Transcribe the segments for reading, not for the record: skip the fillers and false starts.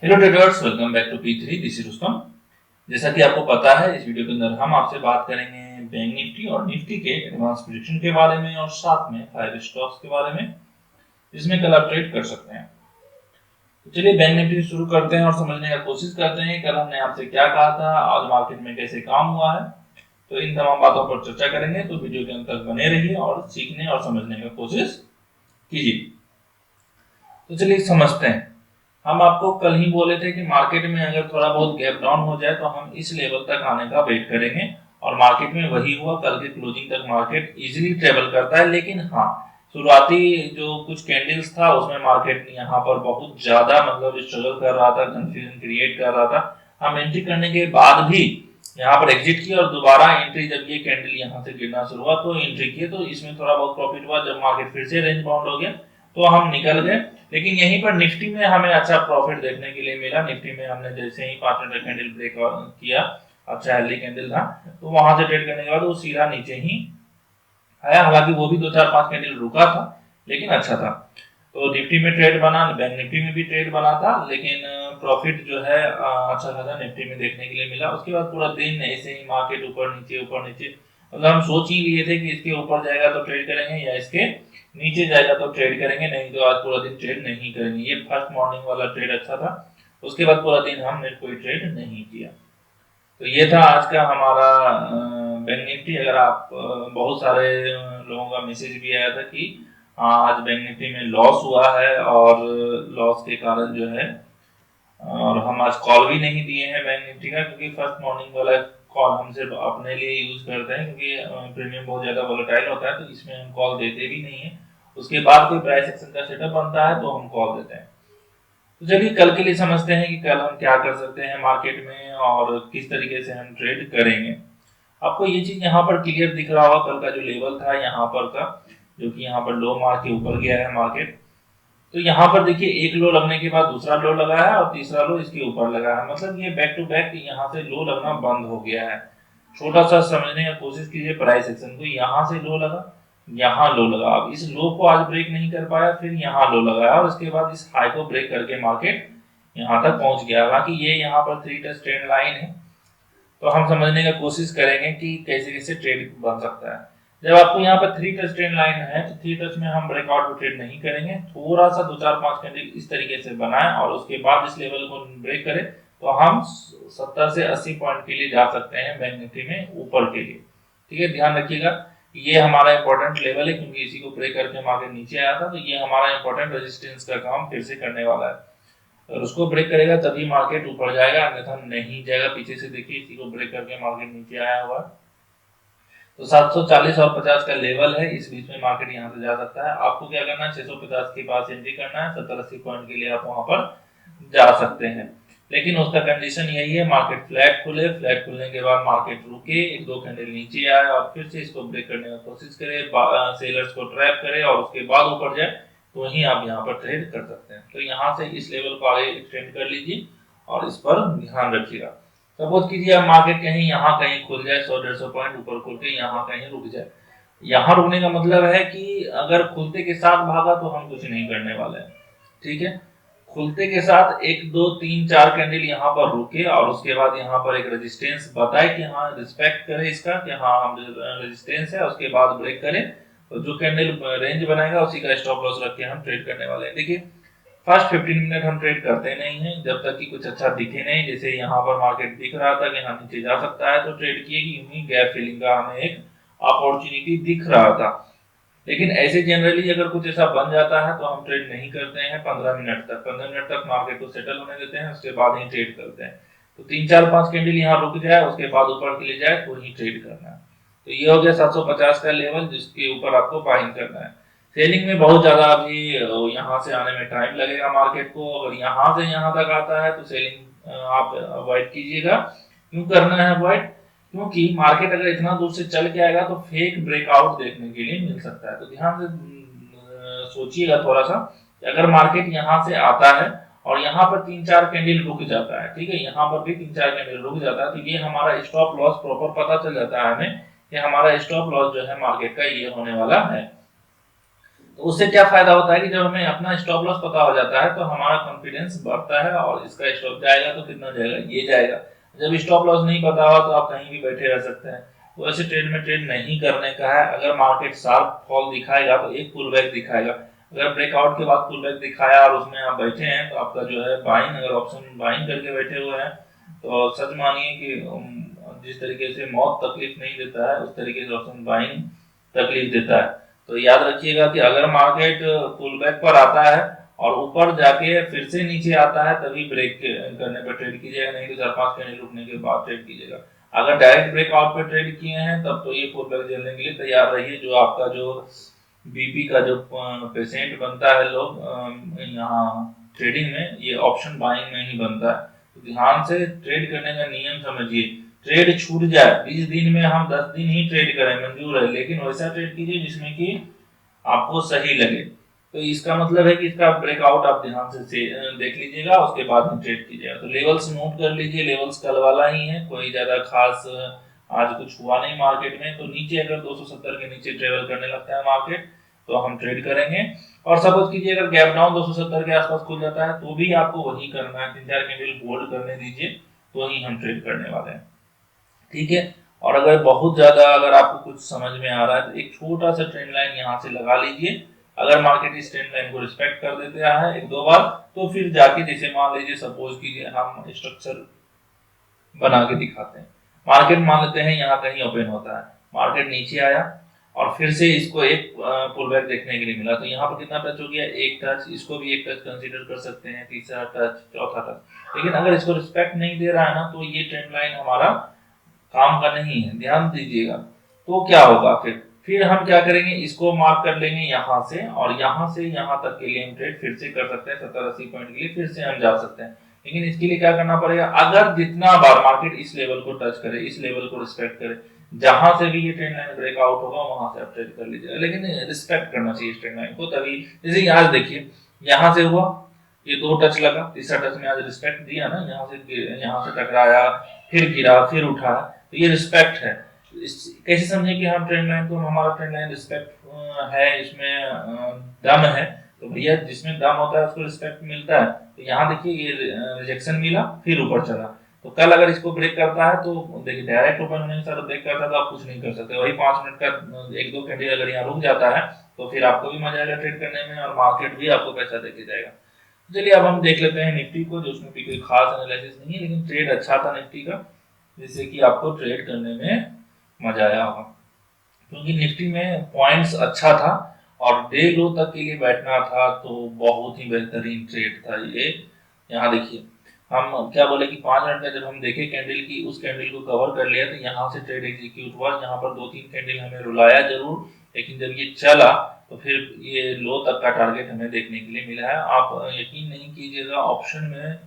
Hello traders, welcome back to P3। This is Rustam. जैसा कि आपको पता है, इस वीडियो के अंदर हम आपसे बात करेंगे बैंक निफ्टी और निफ्टी के एडवांस प्रेडिक्शन के बारे में और साथ में 5 स्टॉक्स के बारे में जिसमें कल आप ट्रेड कर सकते हैं। तो चलिए बैंक निफ्टी से शुरू करते हैं और समझने का कोशिश करते हैं कल हमने आपसे क्या कहा था, आज मार्केट में कैसे काम हुआ है। तो इन तमाम बातों पर चर्चा करेंगे, तो वीडियो के अंत तक बने रहिए और सीखने और समझने की कोशिश कीजिए। तो चलिए समझते हैं। हम आपको कल ही बोले थे कि मार्केट में अगर थोड़ा बहुत गैप डाउन हो जाए तो हम इस लेवल तक आने का वेट करेंगे, और मार्केट में वही हुआ। कल के क्लोजिंग तक मार्केट इजीली ट्रेवल करता है, लेकिन हाँ, शुरुआती जो कुछ कैंडल्स था उसमें मार्केट यहाँ पर बहुत ज्यादा मतलब स्ट्रगल कर रहा था, कंफ्यूजन क्रिएट कर रहा था। हम एंट्री करने के बाद भी यहाँ पर एग्जिट किया और दोबारा एंट्री, जब ये कैंडल यहाँ से गिरना शुरू हुआ तो एंट्री किए, तो इसमें थोड़ा बहुत प्रॉफिट हुआ। जब मार्केट फिर से रेंज बाउंड हो गया तो हम निकल गए। लेकिन यहीं पर निफ्टी में हमें अच्छा प्रॉफिट देखने के लिए मिला। निफ्टी में हमने जैसे ही 5 मिनट कैंडल ब्रेक किया, अच्छा हेल्दी कैंडल था, तो वहां से ट्रेड करने के बाद वो सीधा नीचे ही आया। हालांकि वो भी 2 4 5 कैंडल रुका था, लेकिन अच्छा था। तो निफ्टी में ट्रेड बना, बैंक निफ्टी में भी ट्रेड बना था, लेकिन प्रॉफिट जो है अच्छा खासा निफ्टी में देखने के लिए मिला। उसके बाद पूरा दिन ऐसे ही मार्केट ऊपर नीचे, मतलब हम सोच ही लिए थे कि इसके ऊपर जाएगा तो ट्रेड करेंगे या इसके नीचे जाएगा तो ट्रेड करेंगे, नहीं तो आज पूरा दिन ट्रेड नहीं करेंगे। ये फर्स्ट मॉर्निंग वाला ट्रेड अच्छा था, उसके बाद पूरा दिन हमने कोई ट्रेड नहीं किया। तो ये था आज का हमारा बैंक निफ्टी। अगर आप बहुत सारे लोगों का मैसेज भी आया था कि आज बैंक निफ्टी में लॉस हुआ है, और लॉस के कारण जो है, और हम आज कॉल भी नहीं दिए हैं बैंक निफ्टी का, क्योंकि फर्स्ट मॉर्निंग वाला कॉल हम सिर्फ अपने लिए यूज करते हैं, क्योंकि प्रीमियम बहुत ज्यादा वोलेटाइल होता है, तो इसमें हम कॉल देते भी नहीं है। उसके बाद कोई प्राइस एक्शन का सेटअप बनता है तो हम कॉल देते हैं। तो चलिए कल के लिए समझते हैं कि कल हम क्या कर सकते हैं मार्केट में और किस तरीके से हम ट्रेड करेंगे। आपको ये चीज यहाँ पर क्लियर दिख रहा होगा, कल का जो लेवल था यहाँ पर का, जो कि यहाँ पर लो मार्क के ऊपर गया है मार्केट। तो यहाँ पर देखिए, एक लो लगने के बाद दूसरा लो लगा है और तीसरा लो इसके ऊपर लगा है, मतलब ये बैक टू बैक यहाँ से लो लगना बंद हो गया है। छोटा सा समझने की कोशिश कीजिए प्राइस एक्शन को। यहाँ से लो लगा, यहाँ लो लगा, अब इस लो को आज ब्रेक नहीं कर पाया, फिर यहाँ लो लगाया और उसके बाद इस हाई को ब्रेक करके मार्केट यहाँ तक पहुंच गया। बाकी ये यहाँ पर 3 टच ट्रेंड लाइन है, तो हम समझने की कोशिश करेंगे कि कैसे कैसे ट्रेड बन सकता है। जब आपको यहाँ पर 3 टच ट्रेंड लाइन है तो 3 टच में हम ब्रेकआउट ट्रेड नहीं करेंगे। थोड़ा सा 2 4 5 कैंडल इस तरीके से बनाए और उसके बाद इस लेवल को ब्रेक करें तो हम 70 से 80 पॉइंट के लिए जा सकते हैं बैंक निफ्टी में ऊपर के लिए। ठीक है, ध्यान रखिएगा, ये हमारा इंपॉर्टेंट लेवल है, क्योंकि इसी को ब्रेक करके मार्केट नीचे आया था, तो ये हमारा इंपॉर्टेंट रेजिस्टेंस का काम फिर से करने वाला है। और उसको ब्रेक करेगा तभी मार्केट ऊपर जाएगा, अन्यथा नहीं जाएगा। पीछे से देखिए, इसी को ब्रेक करके मार्केट नीचे आया हुआ है। तो 740 और 50 का लेवल है, इस बीच में मार्केट यहाँ से जा सकता है। आपको क्या करना है, 650 के पास एंट्री करना है, 70-80 पॉइंट के लिए आप वहां पर जा सकते हैं। लेकिन उसका कंडीशन यही है, मार्केट फ्लैट खुले, फ्लैट खुलने के बाद मार्केट रुके, 1 2 कैंडल नीचे आए और फिर से इसको ब्रेक करने की कोशिश करे, सेलर्स को ट्रैप करे और उसके बाद ऊपर जाए, तो वहीं आप यहाँ पर ट्रेड कर सकते हैं। तो यहाँ से इस लेवल को आगे एक्सटेंड कर लीजिए और इस पर ध्यान रखिएगा। सपोज कीजिए अब मार्केट कहीं यहाँ कहीं खुल जाए, 100-150 पॉइंट ऊपर खुल के यहाँ कहीं रुक जाए। यहाँ रुकने का मतलब है कि अगर खुलते के साथ भागा तो हम कुछ नहीं करने वाले हैं। ठीक है, खुलते के साथ 1 2 3 4 कैंडल यहाँ पर रुके और उसके बाद यहाँ पर एक रेजिस्टेंस बताए कि हाँ रिस्पेक्ट करे इसका, कि हाँ हम रेजिस्टेंस है, उसके बाद ब्रेक करें, तो जो कैंडल रेंज बनाएगा उसी का स्टॉप लॉस रख के हम ट्रेड करने वाले हैं। देखिए, फर्स्ट 15 मिनट हम ट्रेड करते नहीं हैं जब तक कि कुछ अच्छा दिखे नहीं। जैसे यहाँ पर मार्केट दिख रहा था कि हाँ नीचे जा सकता है तो ट्रेड किए, कि यूं ही गैप फिलिंग का हमें एक अपॉर्चुनिटी दिख रहा था। लेकिन ऐसे जनरली अगर कुछ ऐसा बन जाता है तो हम ट्रेड नहीं करते हैं 15 मिनट तक। 15 मिनट तक मार्केट को सेटल होने देते हैं, उसके बाद ही ट्रेड करते हैं। तो 3 4 5 कैंडल यहाँ रुक जाए, उसके बाद ऊपर के लिए जाए तो ही ट्रेड करना है। तो ये हो गया 750 का लेवल, जिसके ऊपर आपको बाइंग करना है। सेलिंग में बहुत ज्यादा अभी यहाँ से आने में टाइम लगेगा मार्केट को। अगर यहाँ से यहाँ तक आता है तो सेलिंग आप अवॉइड कीजिएगा। क्यों करना है अवॉइड? क्योंकि मार्केट अगर इतना दूर से चल के आएगा तो फेक ब्रेकआउट देखने के लिए मिल सकता है। तो ध्यान से सोचिएगा थोड़ा सा, कि अगर मार्केट यहाँ से आता है और यहाँ पर 3 4 कैंडल रुक जाता है, ठीक है, यहाँ पर भी 3 4 कैंडल रुक जाता है, तो ये हमारा स्टॉप लॉस प्रॉपर पता चल जाता है हमें कि हमारा स्टॉप लॉस जो है मार्केट का ये होने वाला है। तो उससे क्या फायदा होता है कि जब हमें अपना स्टॉप लॉस पता हो जाता है तो हमारा कॉन्फिडेंस बढ़ता है और इसका स्टॉप जाएगा तो कितना जाएगा, ये जाएगा। जब स्टॉप लॉस नहीं पता हो तो आप कहीं भी बैठे रह सकते हैं। तो ऐसे ट्रेड में ट्रेड नहीं करने का है। अगर मार्केट शार्प फॉल दिखाएगा तो एक पुल बैक दिखाएगा, अगर ब्रेकआउट के बाद पुल बैक दिखाया और उसमें आप बैठे हैं तो आपका जो है बाइंग, अगर ऑप्शन बाइंग करके बैठे हुए हैं तो सच मानिए कि जिस तरीके से मौत तकलीफ नहीं देता है उस तरीके से ऑप्शन बाइंग तकलीफ देता है। तो याद रखिएगा कि अगर मार्केट पुल बैक पर आता है और ऊपर जाके फिर से नीचे आता है तभी ब्रेक करने पर ट्रेड कीजिएगा, नहीं तो 4-5 कैंडल रुकने के बाद ट्रेड कीजिएगा। अगर डायरेक्ट ब्रेकआउट पे ट्रेड किए हैं तब तो ये पुल बैक झेलने के लिए तैयार रहिए। जो आपका जो बीपी का जो पेशेंट बनता है लोग यहाँ ट्रेडिंग में, ये ऑप्शन बाइंग में ही बनता है। तो ध्यान से ट्रेड करने का नियम समझिए। ट्रेड छूट जाए 20 दिन में, हम 10 दिन ही ट्रेड करें मंजूर है, लेकिन वैसा ट्रेड कीजिए जिसमें कि आपको सही लगे। तो इसका मतलब है कि इसका ब्रेकआउट आप ध्यान से देख लीजिएगा, उसके बाद में ट्रेड कीजिएगा। तो लेवल्स नोट कर लीजिए, लेवल्स कल वाला ही है, कोई ज्यादा खास आज कुछ हुआ नहीं मार्केट में। तो नीचे अगर 270 के नीचे ट्रेवल करने लगता है मार्केट तो हम ट्रेड करेंगे। और सपोज कीजिए अगर गैप डाउन 270 के आसपास खुल जाता है तो भी आपको वही करना है, 3-4 कैंडल होल्ड करने दीजिए, तो ही हम ट्रेड करने वाले हैं। ठीक है। और अगर बहुत ज्यादा अगर आपको कुछ समझ में आ रहा है तो एक छोटा सा ट्रेंड लाइन यहाँ से लगा लीजिए। अगर मार्केट इस ट्रेंड लाइन को रिस्पेक्ट कर देता है 1-2 बार तो फिर जाके जैसे मान लीजिए सपोज कीजिए हम स्ट्रक्चर बना के दिखाते हैं। मार्केट मान लेते हैं यहाँ कहीं ओपन होता है, मार्केट नीचे आया और फिर से इसको एक पुल बैक देखने के लिए मिला, तो यहाँ पर कितना टच हो गया, एक टच। इसको भी एक टच कंसीडर कर सकते हैं, तीसरा टच, चौथा टच। लेकिन अगर इसको रिस्पेक्ट नहीं दे रहा है ना तो ये ट्रेंड लाइन हमारा काम का नहीं है, ध्यान दीजिएगा। तो क्या होगा फिर हम क्या करेंगे, इसको मार्क कर लेंगे यहाँ से, और यहाँ से यहाँ तक के लिए हम ट्रेड फिर से कर सकते हैं। 70-80 पॉइंट के लिए फिर से हम जा सकते हैं। लेकिन इसके लिए क्या करना पड़ेगा, अगर जितना बार मार्केट इस लेवल को टच करे, इस लेवल को रिस्पेक्ट करे, जहां से भी ये ट्रेंड लाइन ब्रेकआउट होगा वहां से आप ट्रेड कर लीजिएगा। लेकिन रिस्पेक्ट करना चाहिए इस ट्रेंड लाइन को, तभी। जैसे आज देखिए यहाँ से हुआ, ये 2 टच लगा, तीसरा टच में आज रिस्पेक्ट दिया ना, यहाँ से टकराया, फिर गिरा, फिर उठा, तो ये रिस्पेक्ट है। कैसे समझे कि हम ट्रेंड लाइन को, हमारा ट्रेंड लाइन रिस्पेक्ट है, इसमें दम है। तो भैया जिसमें दम होता है उसको रिस्पेक्ट मिलता है। तो यहाँ देखिए ये रिजेक्शन मिला, फिर ऊपर चला। तो कल अगर इसको ब्रेक करता है तो देखिए डायरेक्ट ओपन होने के साथ ब्रेक करता है तो आप कुछ नहीं कर सकते। वही 5 मिनट का 1-2 कैंडल अगर यहाँ रुक जाता है तो फिर आपको भी मजा आएगा ट्रेड करने में और मार्केट भी आपको पैसा देके जाएगा। चलिए अब हम देख लेते हैं निफ्टी को, जो उसमें भी कोई खास एनालिसिस नहीं है, लेकिन ट्रेड अच्छा था निफ्टी का, जिससे कि आपको ट्रेड करने में मजा आया होगा। क्योंकि निफ्टी में पॉइंट्स अच्छा था और डे लो तक के लिए बैठना था, तो बहुत ही बेहतरीन ट्रेड था ये। यहाँ देखिए हम क्या बोले कि 5 मिनट का जब हम देखे कैंडल की, उस कैंडल को कवर कर लिया तो यहाँ से ट्रेड एग्जीक्यूट हुआ। यहाँ पर 2-3 कैंडल हमें रुलाया जरूर, लेकिन जब ये चला तो फिर ये लो तक का टारगेट हमें देखने के लिए मिला है। आप यकीन नहीं कीजिएगा, ऑप्शन में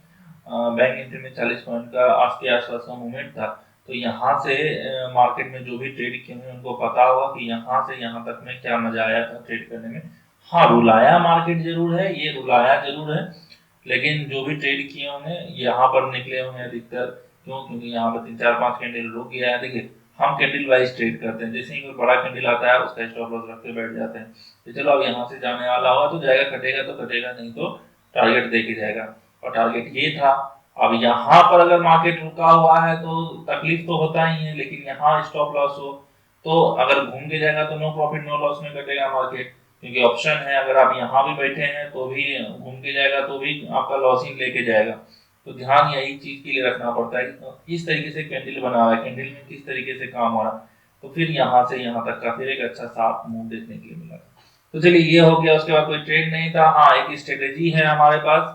बैंक निफ्टी में 40 पॉइंट का आज के आसपास का मूवमेंट था। तो यहाँ से मार्केट में जो भी ट्रेड किए हैं उनको पता होगा कि यहाँ से यहाँ तक में क्या मजा आया था ट्रेड करने में। हाँ, रुलाया मार्केट जरूर है, ये रुलाया जरूर है, लेकिन जो भी ट्रेड किए होंगे यहाँ पर निकले होंगे अधिकतर। क्यों? क्योंकि यहाँ पर 3-4-5 कैंडल रुक गया है। देखिए हम कैंडल वाइज ट्रेड करते हैं, जैसे ही कोई बड़ा कैंडल आता है उसका स्टॉप लॉस रख के बैठ जाते हैं। तो चलो अब यहाँ से जाने वाला होगा तो जाएगा, कटेगा तो कटेगा, नहीं तो टारगेट दे के जाएगा। और टारगेट ये था। अब यहाँ पर अगर मार्केट रुका हुआ है तो तकलीफ तो होता ही है, लेकिन यहाँ स्टॉप लॉस हो तो अगर घूम के जाएगा तो नो प्रॉफिट नो लॉस में कटेगा मार्केट, क्योंकि ऑप्शन है। अगर आप यहाँ भी बैठे हैं तो भी घूम के जाएगा, तो भी आपका लॉसिंग लेके जाएगा। तो ध्यान यही चीज के लिए रखना पड़ता है कि किस तरीके से कैंडल बना हुआ है, कैंडल में किस तरीके से काम हो रहा है। तो फिर यहाँ से यहाँ तक का फिर एक अच्छा साफ मूव देखने के लिए मिला। तो चलिए ये हो गया। उसके बाद कोई ट्रेड नहीं था। हाँ, एक स्ट्रेटेजी है हमारे पास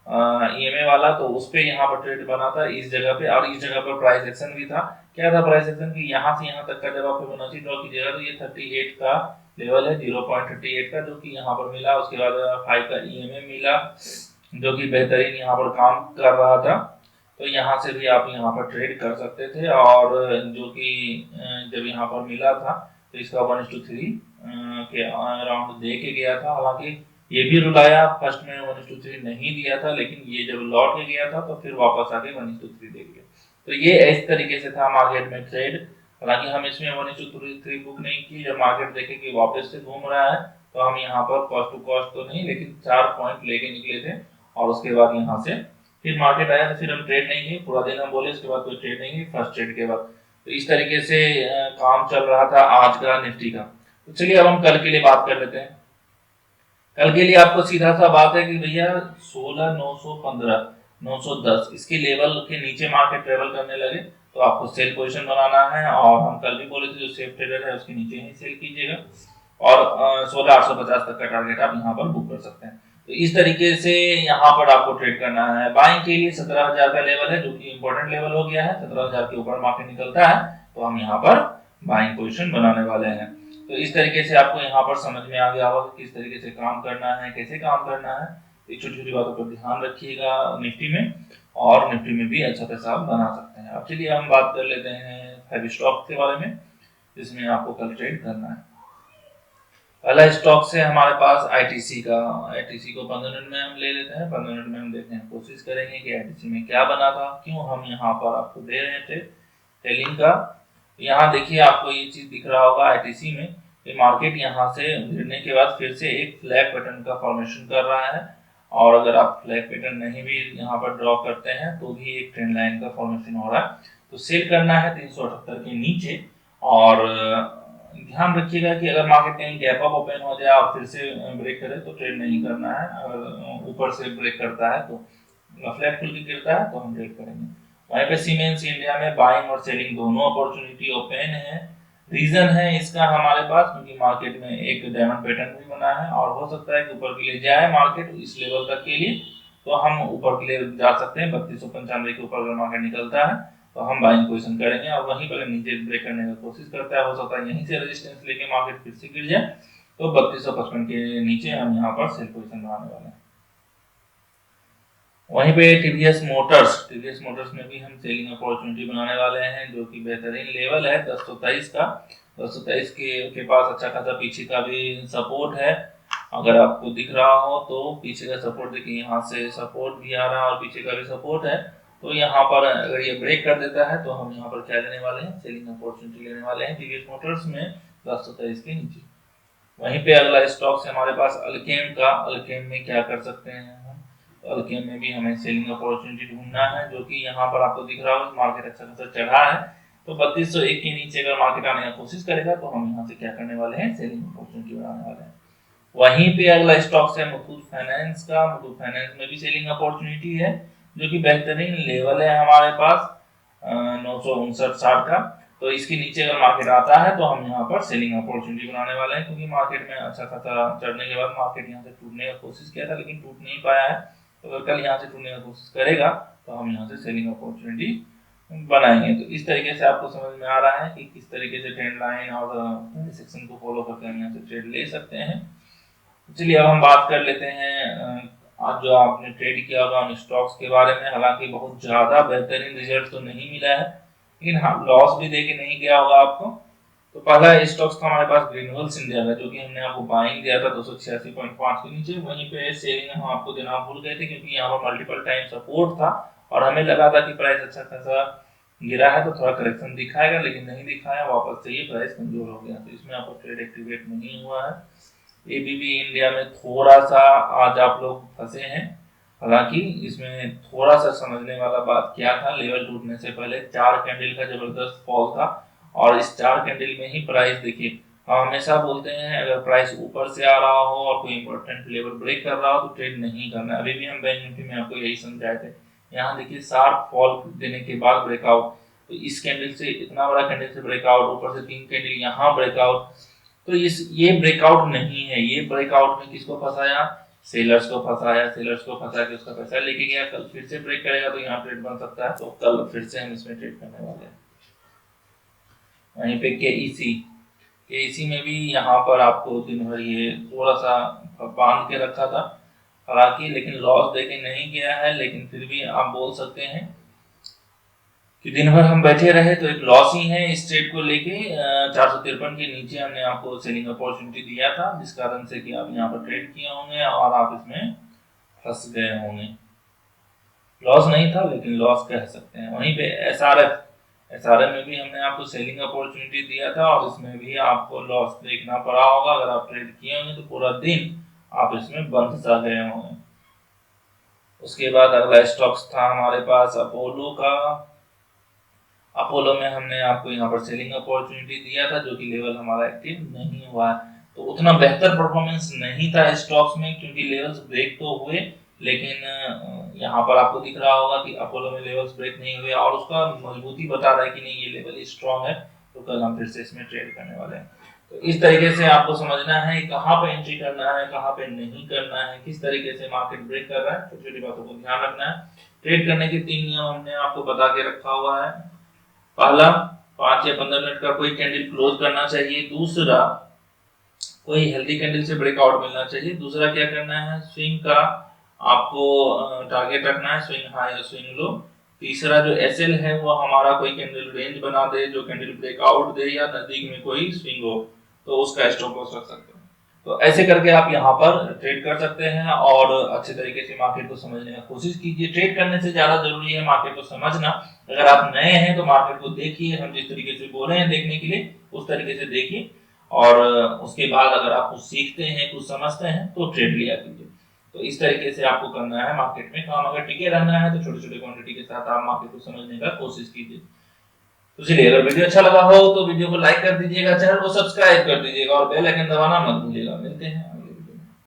ईएमए वाला, तो उस पे यहाँ पर ट्रेड बना था इस जगह पे, और इस जगह पर प्राइस एक्शन भी था। क्या था प्राइस एक्शन की, यहाँ से यहाँ तक का जब आप फिबोनाची ड्रॉ कीजिएगा तो ये 38 का लेवल है, 0.38 का, जो कि यहाँ पर मिला। उसके बाद 5 का ईएमए मिला, जो कि बेहतरीन यहाँ पर काम कर रहा था। तो यहाँ से भी आप यहाँ पर ट्रेड कर सकते थे, और जो कि जब यहाँ पर मिला था तो इसका 1:3 के अराउंड दे के गया था। हालांकि ये भी रुलाया, फर्स्ट में 1:3 नहीं दिया था, लेकिन ये जब लौट के गया था तो फिर वापस आके 1:3 दे गया। तो ये इस तरीके से था मार्केट में ट्रेड। हालांकि हम इसमें 1:3 बुक नहीं की। जब मार्केट देखे कि वापस से घूम रहा है तो हम यहाँ पर कॉस्ट टू कॉस्ट तो नहीं लेकिन 4 पॉइंट लेके निकले थे, और उसके बाद यहाँ से फिर मार्केट आया तो फिर हम ट्रेड नहीं किए, पूरा दिन हम बोले उसके बाद कोई ट्रेड नहीं किए फर्स्ट ट्रेड के बाद। तो इस तरीके से काम चल रहा था आज का निफ्टी का। तो चलिए अब हम कल के लिए बात कर लेते हैं। कल के लिए आपको सीधा सा बात है कि भैया 16,915 910 इसके लेवल के नीचे मार्केट ट्रेवल करने लगे तो आपको सेल पोजीशन बनाना है, और हम कल भी बोले थे जो सेफ ट्रेडर है उसके नीचे ही सेल कीजिएगा, और 16,850 तक का टारगेट आप यहाँ पर बुक कर सकते हैं। तो इस तरीके से यहाँ पर आपको ट्रेड करना है। बाइंग के लिए 17,000 का लेवल है जो कि इंपॉर्टेंट लेवल हो गया है, 17,000 के ऊपर मार्केट निकलता है तो हम यहाँ पर बाइंग पोजीशन बनाने वाले हैं। तो इस तरीके से आपको यहाँ पर समझ में आ गया होगा किस तरीके से काम करना है, कैसे काम करना है। तो छोटी छोटी बातों पर ध्यान रखिएगा निफ्टी में, और निफ्टी में भी अच्छा पैसा आप बना सकते हैं। अब चलिए हम बात कर लेते हैं 5 स्टॉक के बारे में जिसमें आपको कल ट्रेड करना है। पहला स्टॉक से हमारे पास आईटीसी का, आईटीसी को 15 मिनट में हम ले लेते हैं। 15 मिनट में हम देखने की कोशिश करेंगे कि आईटीसी में क्या बना था, क्यों हम यहाँ पर आपको दे रहे थे सेलिंग का। यहाँ देखिए आपको ये चीज दिख रहा होगा आईटीसी में कि मार्केट यहाँ से गिरने के बाद फिर से एक फ्लैग पैटर्न का फॉर्मेशन कर रहा है, और अगर आप फ्लैग पैटर्न नहीं भी यहाँ पर ड्रॉ करते हैं तो भी एक ट्रेंड लाइन का फॉर्मेशन हो रहा है। तो सेल करना है 378 के नीचे, और ध्यान रखिएगा कि अगर मार्केट कहीं गैप अप ओपन हो जाए और फिर से ब्रेक करे तो ट्रेड नहीं करना है। अगर ऊपर से ब्रेक करता है तो फ्लैट खुल के गिरता है तो हम ट्रेड करेंगे। वहीं पे सीमेंस इंडिया में बाइंग और सेलिंग दोनों अपॉर्चुनिटी ओपन है। रीजन है इसका हमारे पास क्योंकि मार्केट में एक डायमंड पैटर्न भी बना है, और हो सकता है कि ऊपर के लिए जाए मार्केट इस लेवल तक के लिए, तो हम ऊपर के लिए जा सकते हैं। 3295 के ऊपर अगर मार्केट निकलता है तो हम बाइंग पोजीशन करेंगे, और वहीं पर नीचे ब्रेक करने की कोशिश करता है, हो सकता है यहीं से रेजिस्टेंस लेके मार्केट फिर से गिर जाए, तो 3255 के नीचे हम यहाँ पर सेल पोजीशन बनाने वाले हैं। वहीं पे टीवीएस मोटर्स में भी हम सेलिंग अपॉर्चुनिटी बनाने वाले हैं जो कि बेहतरीन लेवल है 1023 का। 1023 के पास अच्छा खासा पीछे का भी सपोर्ट है। अगर आपको दिख रहा हो तो पीछे का सपोर्ट देखिए, यहाँ से सपोर्ट भी आ रहा है और पीछे का भी सपोर्ट है। तो यहाँ पर अगर ये ब्रेक कर देता है तो हम यहाँ पर क्या लेने वाले हैं, सेलिंग अपॉर्चुनिटी लेने वाले हैं टीवीएस मोटर्स में 1023 के नीचे। वहीं पे अगला स्टॉक है हमारे पास अल्केम का। अल्केम में क्या कर सकते हैं, अल्केम में भी हमें सेलिंग अपॉर्चुनिटी ढूंढना है जो कि यहाँ पर आपको दिख रहा होगा मार्केट अच्छा खासा चढ़ा है। तो 3201 के नीचे अगर मार्केट आने की कोशिश करेगा तो हम यहाँ से क्या करने वाले हैं, सेलिंग अपॉर्चुनिटी बनाने वाले हैं। वहीं पे अगला स्टॉक है मुथूट फाइनेंस का। मुथूट फाइनेंस में भी सेलिंग अपॉर्चुनिटी है जो कि बेहतरीन लेवल है हमारे पास 959.60 का। तो इसके नीचे अगर मार्केट आता है तो हम यहाँ पर सेलिंग अपॉर्चुनिटी बनाने वाले हैं, क्योंकि मार्केट में अच्छा खासा चढ़ने के बाद मार्केट यहाँ से टूटने की कोशिश किया था लेकिन टूट नहीं पाया है। तो अगर कल यहाँ से टूटने की कोशिश करेगा तो हम यहाँ से सेलिंग अपॉर्चुनिटी बनाएंगे। तो इस तरीके से आपको समझ में आ रहा है कि किस तरीके से ट्रेंड लाइन और सेक्शन को फॉलो करके हम यहाँ से ट्रेड ले सकते हैं। चलिए अब हम बात कर लेते हैं आज जो आपने ट्रेड किया होगा उन स्टॉक्स के बारे में। हालांकि बहुत ज्यादा बेहतरीन रिजल्ट तो नहीं मिला है, लेकिन हाँ लॉस भी देके नहीं गया होगा आपको। तो पहला स्टॉक्स था हमारे पास ग्रीनहोल्स इंडिया का, जो कि हमने आपको बाइंग दिया था 286.5 के नीचे। वहीं पे सेलिंग हम आपको देना भूल गए थे क्योंकि यहाँ पर मल्टीपल टाइम सपोर्ट था और हमें लगा था कि प्राइस अच्छा खासा गिरा है तो थोड़ा करेक्शन दिखाएगा, लेकिन नहीं दिखाया, वापस से ये प्राइस कमजोर हो गया। तो इसमें आपको ट्रेड एक्टिवेट नहीं हुआ है। एबीबी इंडिया में थोड़ा सा आज आप लोग फंसे हैं। हालांकि इसमें थोड़ा सा समझने वाला बात क्या था, लेवल टूटने से पहले 4 कैंडल का जबरदस्त फॉल था, और इस 4 कैंडल में ही प्राइस देखिए, हम हमेशा बोलते हैं अगर प्राइस ऊपर से आ रहा हो और कोई इंपॉर्टेंट लेवल ब्रेक कर रहा हो तो ट्रेड नहीं करना। अभी भी हम बैंक निफ्टी में आपको यही समझाए थे। यहाँ देखिए शार्प फॉल देने के बाद ब्रेकआउट, तो इस कैंडल से इतना बड़ा कैंडल से ब्रेकआउट, ऊपर से 3 कैंडल यहाँ ब्रेकआउट, तो ये ब्रेकआउट नहीं है। ये ब्रेकआउट में किसको फंसाया, सेलर्स को फंसाया। सेलर्स को फंसा के उसका पैसा लेके गया। कल फिर से ब्रेक करेगा तो यहाँ ट्रेड बन सकता है, तो कल फिर से हम इसमें ट्रेड करने वाले हैं। वहीं पे केईसी में भी यहाँ पर आपको दिन भर ये थोड़ा सा बांध के रखा था, हालांकि लेकिन लॉस देके नहीं गया है, लेकिन फिर भी आप बोल सकते हैं कि दिन भर हम बैठे रहे तो एक लॉस ही है इस ट्रेड को लेके। 453 के नीचे हमने आपको सेलिंग अपॉर्चुनिटी दिया था, जिस कारण से कि आप यहाँ पर ट्रेड किए होंगे और आप इसमें फंस गए होंगे। लॉस नहीं था लेकिन लॉस कह सकते हैं। वहीं पे एसआरएम में भी हमने आपको सेलिंग अपॉर्चुनिटी दिया था और इसमें भी आपको लॉस देखना पड़ा होगा। अगर आप ट्रेड किए होंगे तो पूरा दिन आप इसमें बंद सा गए होंगे। उसके बाद अगला स्टॉक्स था हमारे पास अपोलो का। अपोलो में हमने आपको यहाँ पर सेलिंग अपॉर्चुनिटी दिया था, जो कि लेवल हमारा एक्टिव नहीं हुआ है। तो उतना बेहतर परफॉर्मेंस नहीं था स्टॉक्स में, क्योंकि लेवल्स ब्रेक तो हुए, लेकिन यहाँ पर आपको दिख रहा होगा कि अपोलो में लेवल्स ब्रेक नहीं हुए और उसका मजबूती बता रहा है कि नहीं ये लेवल स्ट्रॉन्ग है, तो कल हम फिर से इसमें ट्रेड करने वाले हैं। तो इस तरीके से आपको समझना है कहाँ पे एंट्री करना है, कहाँ पे नहीं करना है, किस तरीके से मार्केट ब्रेक कर रहा है, छोटी छोटी बातों को ध्यान रखना है। ट्रेड करने के 3 नियम हमने आपको बता के रखा हुआ है। पहला, 5 या 15 मिनट का कोई कैंडल क्लोज करना चाहिए। दूसरा, कोई हेल्दी कैंडल से ब्रेकआउट मिलना चाहिए। दूसरा क्या करना है, स्विंग का आपको टारगेट रखना है, स्विंग हाई और स्विंग लो। तीसरा जो एसएल है वो हमारा कोई कैंडल रेंज बना दे, जो कैंडल ब्रेकआउट दे या नजदीक में कोई स्विंग हो, तो उसका स्टॉप लॉस रख सकते हैं। तो ऐसे करके आप यहाँ पर ट्रेड कर सकते हैं और अच्छे तरीके से मार्केट को समझने की कोशिश कीजिए। ट्रेड करने से ज्यादा जरूरी है मार्केट को समझना। अगर आप नए हैं तो मार्केट को देखिए, हम जिस तरीके से बोल रहे हैं देखने के लिए उस तरीके से देखिए, और उसके बाद अगर आप कुछ सीखते हैं, कुछ समझते हैं, तो ट्रेड लिया कीजिए। तो इस तरीके से आपको करना है मार्केट में काम। अगर टिके रहना है तो छोटे छोटे क्वांटिटी के साथ आप मार्केट को समझने का कोशिश कीजिए। तो चलिए, अगर वीडियो अच्छा लगा हो तो वीडियो को लाइक कर दीजिएगा, चैनल को सब्सक्राइब कर दीजिएगा और बेल आइकन दबाना मत भूलिएगा। मिलते हैं